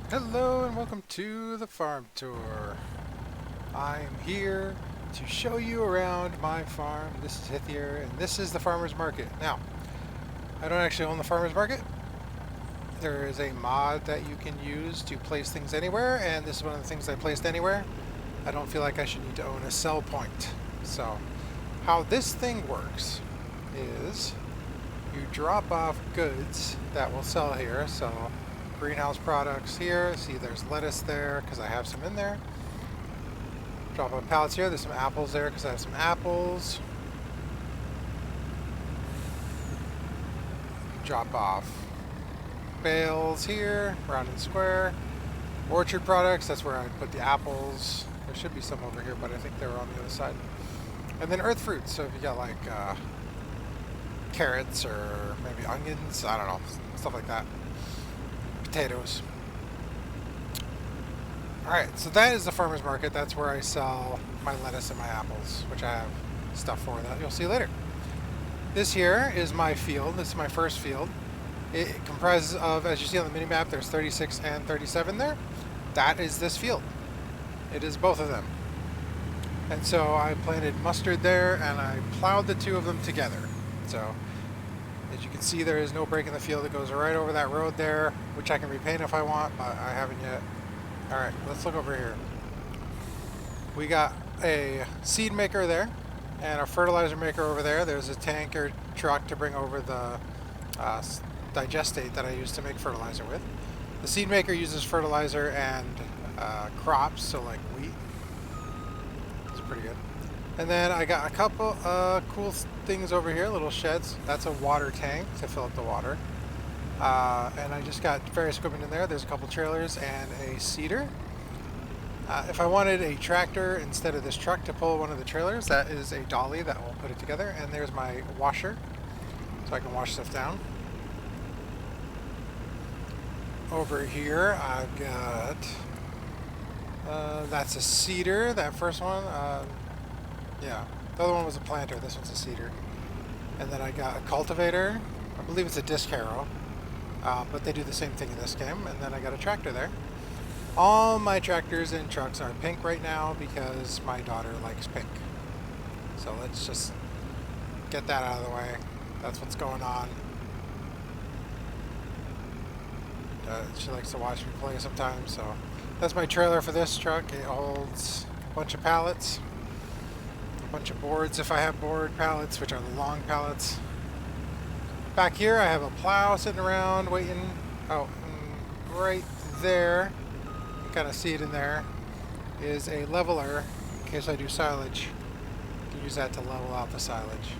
Hello and welcome to the farm tour. I'm here to show you around my farm. This is Hithier and this is the farmer's market. Now, I don't actually own the farmer's market. There is a mod that you can use to place things anywhere, and this is one of the things I placed anywhere. I don't feel like I should need to own a sell point. So, how this thing works is you drop off goods that will sell here. So, greenhouse products here. See, there's lettuce there because I have some in there. Drop off pallets here. There's some apples there because I have some apples. Drop off bales here, round and square. Orchard products, that's where I put the apples. There should be some over here, but I think they were on the other side. And then earth fruits. So if you got like carrots or maybe onions, I don't know, stuff like that. Potatoes. Alright, so that is the farmer's market. That's where I sell my lettuce and my apples, which I have stuff for that you'll see later. This here is my field. This is my first field. It comprises of, as you see on the mini-map, there's 36 and 37 there. That is this field. It is both of them. And so I planted mustard there, and I plowed the two of them together. So, as you can see, there is no break in the field. It goes right over that road there, which I can repaint if I want, but I haven't yet. Alright, let's look over here. We got a seed maker there, and a fertilizer maker over there. There's a tanker truck to bring over the digestate that I use to make fertilizer with. The seed maker uses fertilizer and crops, so like wheat. It's pretty good. And then I got a couple cool things over here, little sheds. That's a water tank to fill up the water. And I just got various equipment in there. There's a couple trailers and a seeder. If I wanted a tractor instead of this truck to pull one of the trailers, that is a dolly that will put it together. And there's my washer, so I can wash stuff down. Over here, I've got, that's a seeder, that first one. Yeah, the other one was a planter, this one's a seeder. And then I got a cultivator, I believe it's a disc harrow, but they do the same thing in this game. And then I got a tractor there. All my tractors and trucks are pink right now because my daughter likes pink. So let's just get that out of the way. That's what's going on. She likes to watch me play sometimes, so that's my trailer for this truck. It holds a bunch of pallets, a bunch of boards if I have board pallets, which are the long pallets. Back here I have a plow sitting around waiting. Oh, right there, you kind of see it in there, is a leveler in case I do silage. You can use that to level out the silage,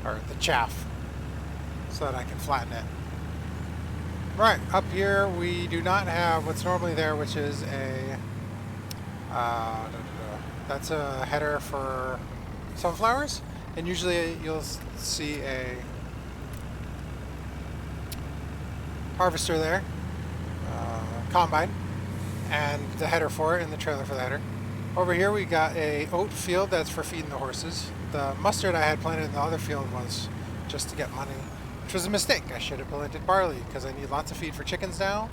or the chaff, so that I can flatten it. Right, up here we do not have what's normally there, which is a, that's a header for sunflowers, and usually you'll see a harvester there, combine, and the header for it, and the trailer for the header. Over here we got a oat field that's for feeding the horses. The mustard I had planted in the other field was just to get money, which was a mistake. I should have planted barley because I need lots of feed for chickens now.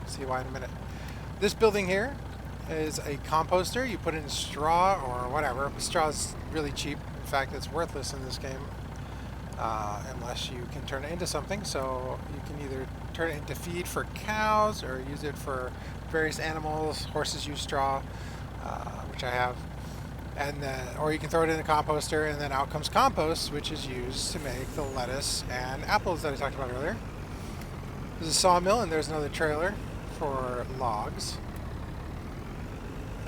See why in a minute. This building here is a composter. You put in straw or whatever. Straw is really cheap. In fact, it's worthless in this game unless you can turn it into something. So you can either turn it into feed for cows or use it for various animals. Horses use straw, which I have. And then, or you can throw it in a composter, and then out comes compost, which is used to make the lettuce and apples that I talked about earlier. There's a sawmill, and there's another trailer for logs.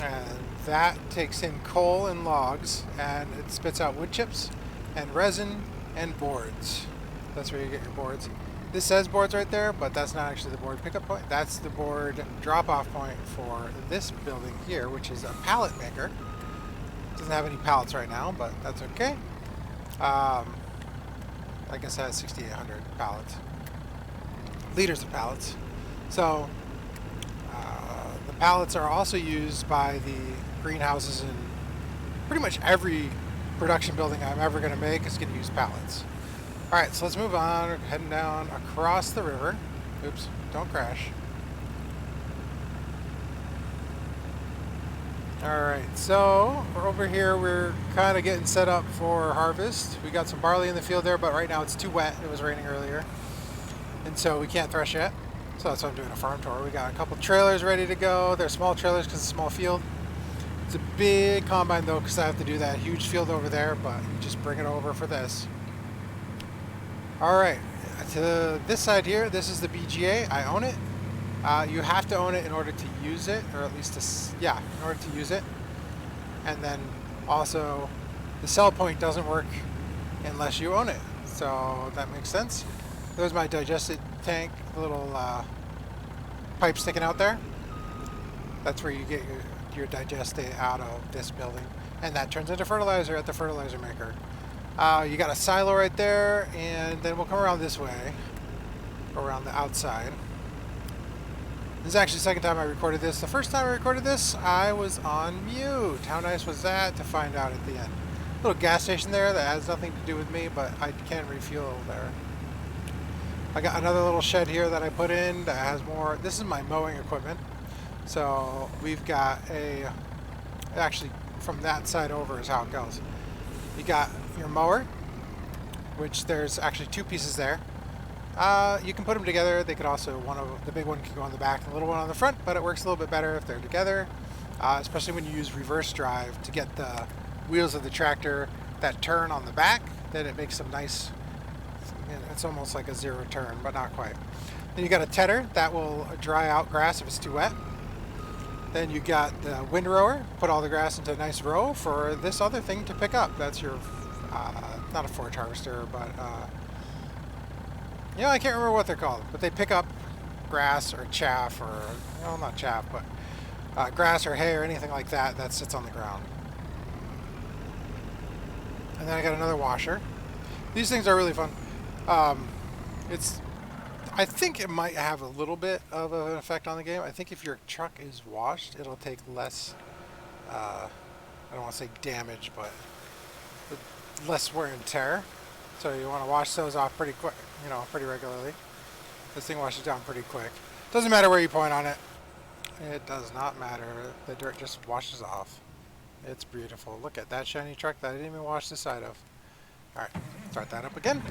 And that takes in coal and logs, and it spits out wood chips and resin and boards. That's where you get your boards. This says boards right there, but that's not actually the board pickup point. That's the board drop-off point for this building here, which is a pallet maker. Doesn't have any pallets right now, but that's okay. I guess it has 6,800 pallets. Liters of pallets. So, the pallets are also used by the greenhouses in pretty much every production building I'm ever going to make is going to use pallets. Alright, so let's move on. We're heading down across the river. Oops, don't crash. Alright, so we're over here. We're kind of getting set up for harvest. We got some barley in the field there, but right now it's too wet. It was raining earlier. And so we can't thresh yet. So that's why I'm doing a farm tour. We got a couple trailers ready to go. They're small trailers because it's a small field. It's a big combine though because I have to do that huge field over there, but just bring it over for this. Alright, to this side here, this is the BGA. I own it. You have to own it in order to use it, or at least yeah, in order to use it. And then also, the sell point doesn't work unless you own it. So that makes sense. There's my digestate tank, little pipe sticking out there. That's where you get your digestate out of this building, and that turns into fertilizer at the fertilizer maker. You got a silo right there, and then we'll come around this way, around the outside. This is actually the second time I recorded this. The first time I recorded this, I was on mute. How nice was that to find out at the end? Little gas station there that has nothing to do with me, but I can refuel there. I got another little shed here that I put in that has more. This is my mowing equipment. So we've got actually from that side over is how it goes. You got your mower, which there's actually two pieces there. You can put them together. They could also, the big one can go on the back and the little one on the front, but it works a little bit better if they're together, especially when you use reverse drive to get the wheels of the tractor that turn on the back. Then it makes some nice, it's almost like a zero turn, but not quite. Then you got a tedder that will dry out grass if it's too wet. Then you got the windrower, put all the grass into a nice row for this other thing to pick up. That's your, not a forage harvester, but I can't remember what they're called, but they pick up grass or chaff or, not chaff, but grass or hay or anything like that that sits on the ground. And then I got another washer. These things are really fun. I think it might have a little bit of an effect on the game. I think if your truck is washed, it'll take less, I don't want to say damage, but less wear and tear. So you want to wash those off pretty quick, pretty regularly. This thing washes down pretty quick. Doesn't matter where you point on it. It does not matter. The dirt just washes off. It's beautiful. Look at that shiny truck that I didn't even wash the side of. Alright, start that up again.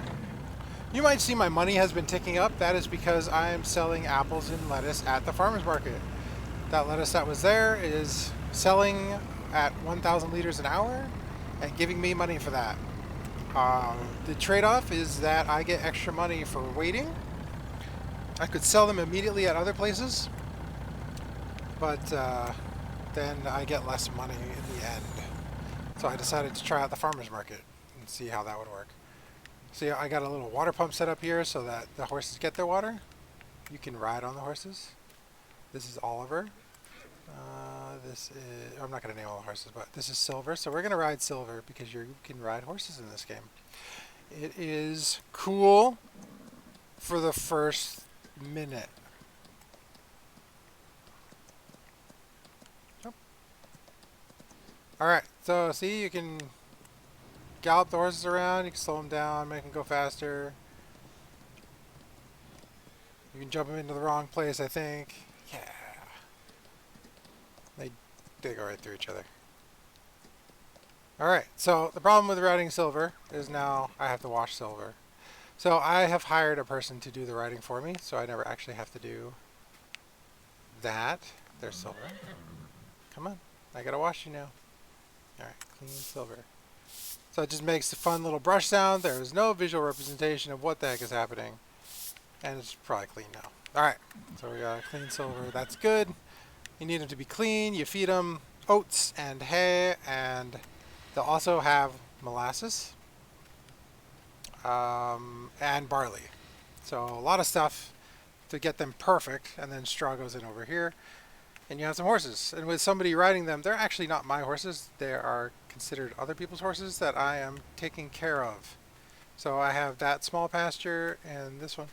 You might see my money has been ticking up. That is because I am selling apples and lettuce at the farmer's market. That lettuce that was there is selling at 1,000 liters an hour and giving me money for that. The trade-off is that I get extra money for waiting. I could sell them immediately at other places, but then I get less money in the end. So I decided to try out the farmer's market and see how that would work. See, I got a little water pump set up here so that the horses get their water. You can ride on the horses. This is Oliver. I'm not going to name all the horses, but this is Silver. So we're going to ride Silver because you can ride horses in this game. It is cool for the first minute. Oh. Alright, so see, you can gallop the horses around, you can slow them down, make them go faster. You can jump them into the wrong place, I think. Yeah. They go right through each other. Alright, so the problem with riding Silver is now I have to wash Silver. So I have hired a person to do the riding for me, so I never actually have to do that. There's Silver. Come on, I gotta wash you now. Alright, clean Silver. So it just makes a fun little brush sound. There is no visual representation of what the heck is happening. And it's probably clean now. Alright, so we got a clean Silver. That's good. You need them to be clean. You feed them oats and hay, and they'll also have molasses and barley. So a lot of stuff to get them perfect, and then straw goes in over here. And you have some horses. And with somebody riding them, they're actually not my horses. They are considered other people's horses that I am taking care of. So I have that small pasture, and this one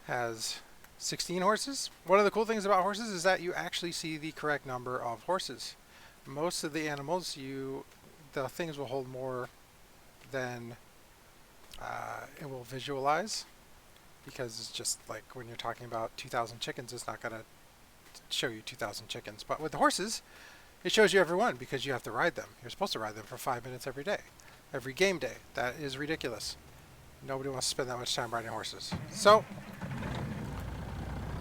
has 16 horses. One of the cool things about horses is that you actually see the correct number of horses. Most of the animals, the things will hold more than it will visualize, because it's just like when you're talking about 2,000 chickens, it's not going to show you 2,000 chickens. But with the horses, It shows you every one because you have to ride them. You're supposed to ride them for 5 minutes every day, every game day. That is ridiculous. Nobody wants to spend that much time riding horses. So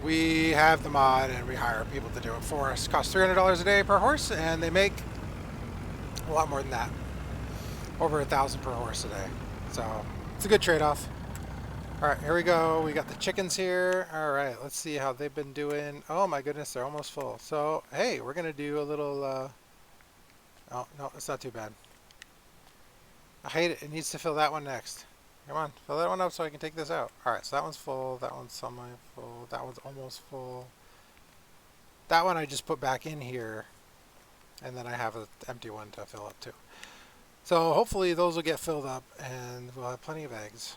we have the mod and we hire people to do it for us. It costs $300 a day per horse, and they make a lot more than that. Over 1,000 per horse a day. So it's a good trade-off. All right, here we go. We got the chickens here. All right, let's see how they've been doing. Oh my goodness, they're almost full. So hey, we're gonna do a little. Oh no, it's not too bad. I hate it. It needs to fill that one next. Come on, fill that one up so I can take this out. All right, so that one's full. That one's semi-full. That one's almost full. That one I just put back in here, and then I have an empty one to fill up too. So hopefully those will get filled up, and we'll have plenty of eggs.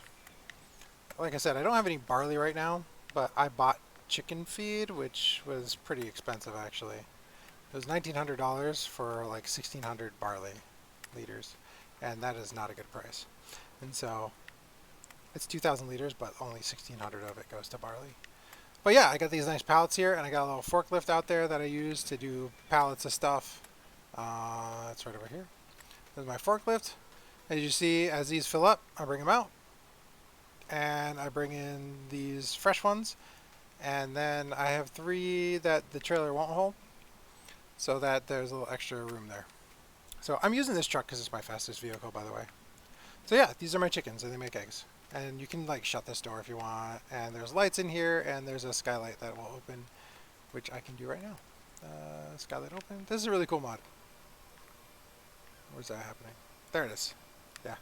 Like I said, I don't have any barley right now, but I bought chicken feed, which was pretty expensive actually. It was $1,900 for like 1,600 barley liters, and that is not a good price. And so it's 2,000 liters, but only 1,600 of it goes to barley. But yeah, I got these nice pallets here, and I got a little forklift out there that I use to do pallets of stuff. It's right over here. There's my forklift. As you see, as these fill up, I bring them out. And I bring in these fresh ones, and then I have 3 that the trailer won't hold, so that there's a little extra room there. So I'm using this truck because it's my fastest vehicle, by the way. So yeah, these are my chickens, and they make eggs. And you can like shut this door if you want, and there's lights in here, and there's a skylight that will open, which I can do right now. Skylight open. This is a really cool mod. Where's that happening? There it is. Yeah.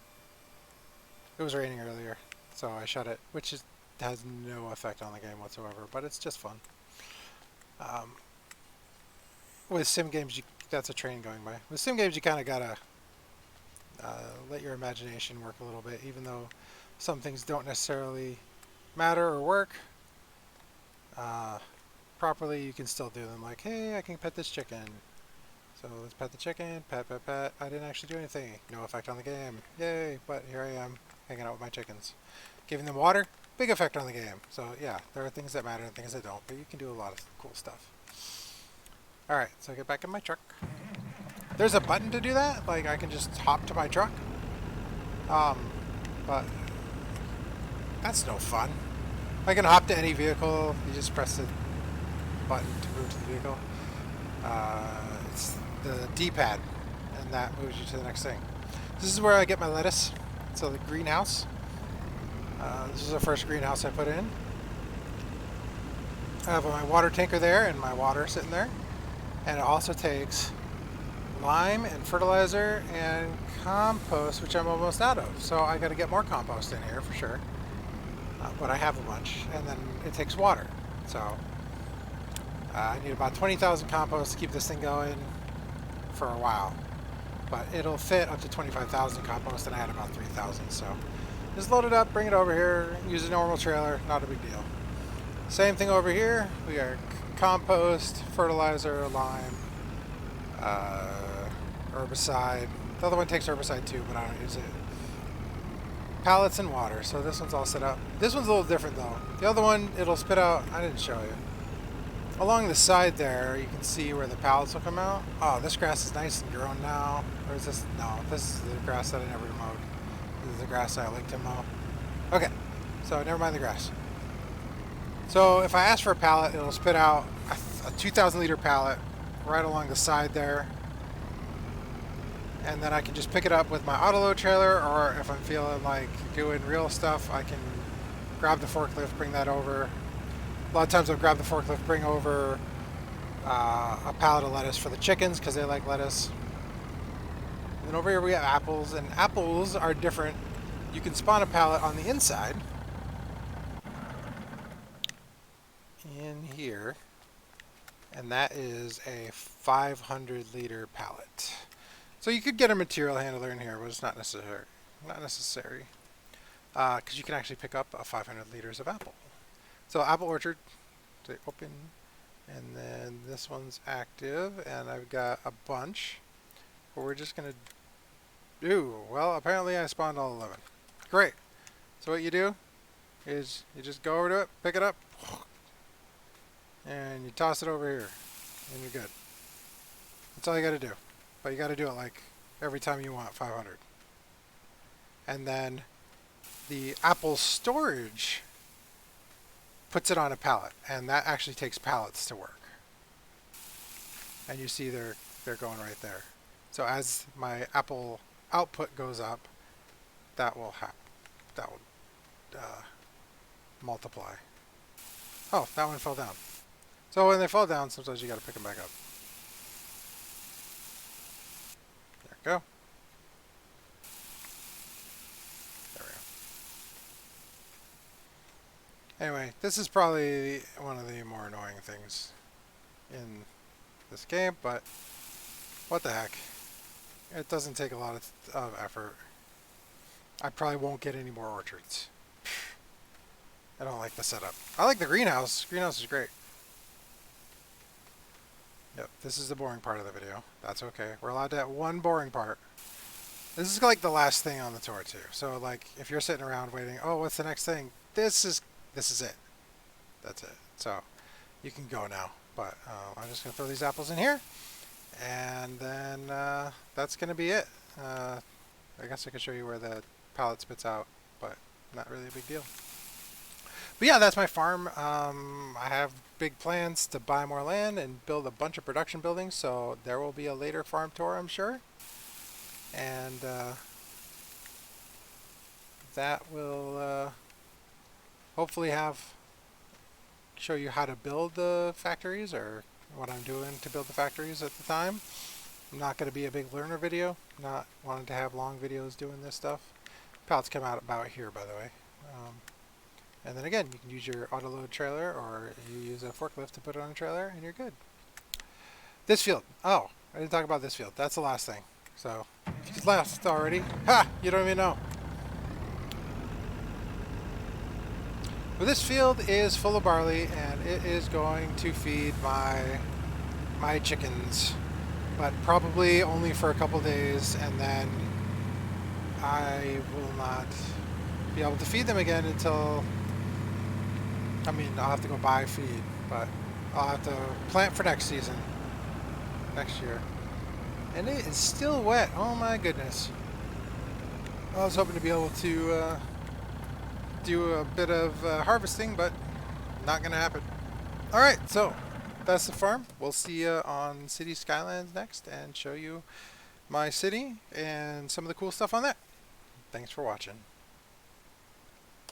It was raining earlier, so I shut it, which has no effect on the game whatsoever, but it's just fun. With sim games, that's a train going by. With sim games, you kind of gotta let your imagination work a little bit, even though some things don't necessarily matter or work properly. You can still do them, like, hey, I can pet this chicken. So let's pet the chicken, pet, pet, pet. I didn't actually do anything. No effect on the game. Yay, but here I am, hanging out with my chickens. Giving them water, big effect on the game. So yeah, there are things that matter and things that don't, but you can do a lot of cool stuff. Alright, so I get back in my truck. There's a button to do that, like I can just hop to my truck. But that's no fun. I can hop to any vehicle, you just press the button to move to the vehicle. It's the D-pad, and that moves you to the next thing. This is where I get my lettuce. So the greenhouse. This is the first greenhouse I put in. I have my water tanker there and my water sitting there. And it also takes lime and fertilizer and compost, which I'm almost out of. So I got to get more compost in here for sure. But I have a bunch. And then it takes water. So I need about 20,000 compost to keep this thing going for a while. But it'll fit up to 25,000 compost, and I had about 3,000. So just load it up, bring it over here, use a normal trailer, not a big deal. Same thing over here. We got compost, fertilizer, lime, herbicide. The other one takes herbicide too, but I don't use it. Pallets and water. So this one's all set up. This one's a little different though. The other one, it'll spit out. I didn't show you. Along the side there, you can see where the pallets will come out. Oh, this grass is nice and grown now. Or is this? No, this is the grass that I never mowed. This is the grass I like to mow. Okay, so never mind the grass. So if I ask for a pallet, it'll spit out a 2,000 liter pallet right along the side there. And then I can just pick it up with my autoload trailer, or if I'm feeling like doing real stuff, I can grab the forklift, bring that over. A lot of times I'll grab the forklift, bring over a pallet of lettuce for the chickens because they like lettuce. And then over here we have apples, and apples are different. You can spawn a pallet on the inside in here, and that is a 500 liter pallet. So you could get a material handler in here, but it's not necessary. Because you can actually pick up 500 liters of apple. So apple orchard, they open, and then this one's active, and I've got a bunch. But we're just gonna do, well, apparently I spawned all 11. Great. So what you do is you just go over to it, pick it up, and you toss it over here, and you're good. That's all you got to do. But you got to do it like every time you want 500. And then the Apple storage puts it on a pallet, and that actually takes pallets to work. And you see they're going right there. So as my Apple output goes up, that will multiply. Oh, that one fell down. So when they fall down, sometimes you got to pick them back up. There we go. There we go. Anyway, this is probably one of the more annoying things in this game, but what the heck. It doesn't take a lot of effort. I probably won't get any more orchards. I don't like the setup. I like the greenhouse. Greenhouse is great. Yep, this is the boring part of the video. That's okay. We're allowed to have one boring part. This is like the last thing on the tour too. So like if you're sitting around waiting, oh, what's the next thing? This is it. That's it. So you can go now. But I'm just gonna throw these apples in here, and then that's gonna be it. I guess I could show you where the pallet spits out, but not really a big deal. But yeah, that's my farm. I have big plans to buy more land and build a bunch of production buildings, so there will be a later farm tour, I'm sure. And that will hopefully show you how to build the factories, or what I'm doing to build the factories at the time. I'm not going to be a big learner video, not wanting to have long videos doing this stuff. Pallets come out about here, by the way. And then again, you can use your auto-load trailer, or you use a forklift to put it on a trailer, and you're good. This field. Oh, I didn't talk about this field. That's the last thing. So, if you left already, ha! You don't even know. But this field is full of barley, and it is going to feed my chickens. But probably only for a couple days, and then I will not be able to feed them again until... I mean, I'll have to go buy feed, but I'll have to plant for next season, next year. And it is still wet. Oh my goodness. I was hoping to be able to do a bit of harvesting, but not going to happen. Alright, so that's the farm. We'll see you on City Skylines next and show you my city and some of the cool stuff on that. Thanks for watching.